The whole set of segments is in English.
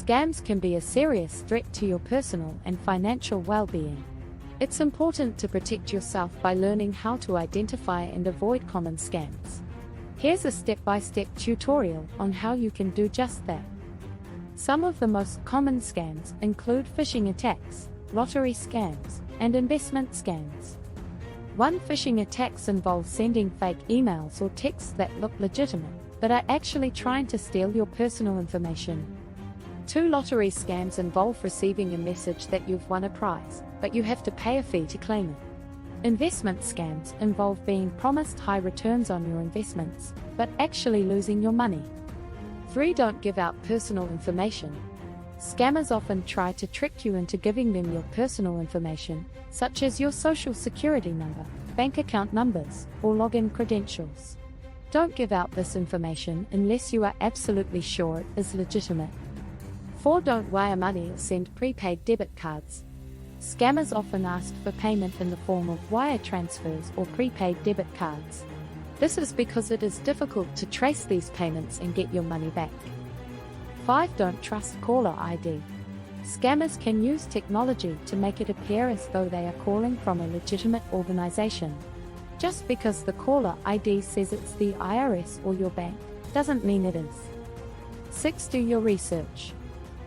Scams can be a serious threat to your personal and financial well-being. It's important to protect yourself by learning how to identify and avoid common scams. Here's a step-by-step tutorial on how you can do just that. Some of the most common scams include phishing attacks, lottery scams, and investment scams. Phishing attacks involve sending fake emails or texts that look legitimate, but are actually trying to steal your personal information. Lottery scams involve receiving a message that you've won a prize, but you have to pay a fee to claim it. Investment scams involve being promised high returns on your investments, but actually losing your money. Don't give out personal information. Scammers often try to trick you into giving them your personal information, such as your social security number, bank account numbers, or login credentials. Don't give out this information unless you are absolutely sure it is legitimate. Don't wire money or send prepaid debit cards. Scammers often ask for payment in the form of wire transfers or prepaid debit cards. This is because it is difficult to trace these payments and get your money back. Don't trust caller ID. Scammers can use technology to make it appear as though they are calling from a legitimate organization. Just because the caller ID says it's the IRS or your bank, doesn't mean it is. Do your research.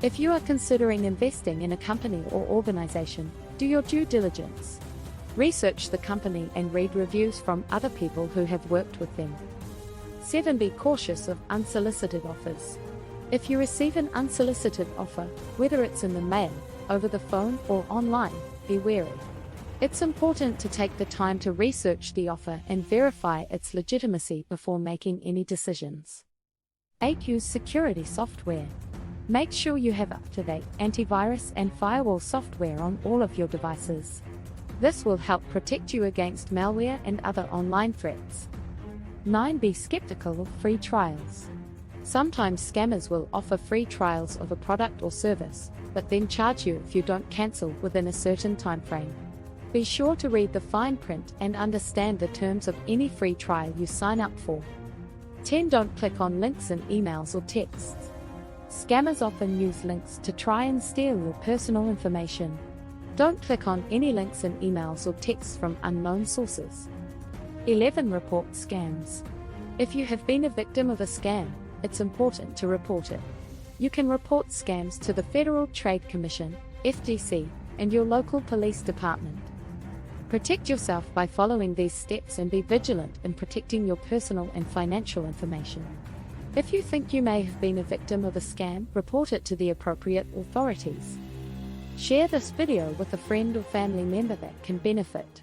If you are considering investing in a company or organization, do your due diligence. Research the company and read reviews from other people who have worked with them. Be cautious of unsolicited offers. If you receive an unsolicited offer, whether it's in the mail, over the phone, or online, be wary. It's important to take the time to research the offer and verify its legitimacy before making any decisions. Use security software. Make sure you have up-to-date antivirus and firewall software on all of your devices. This will help protect you against malware and other online threats. Be skeptical of free trials. Sometimes scammers will offer free trials of a product or service, but then charge you if you don't cancel within a certain time frame. Be sure to read the fine print and understand the terms of any free trial you sign up for. Don't click on links in emails or texts. Scammers often use links to try and steal your personal information. Don't click on any links in emails or texts from unknown sources. Report scams. If you have been a victim of a scam, it's important to report it. You can report scams to the Federal Trade Commission, FTC, and your local police department. Protect yourself by following these steps and be vigilant in protecting your personal and financial information. If you think you may have been a victim of a scam, report it to the appropriate authorities. Share this video with a friend or family member that can benefit.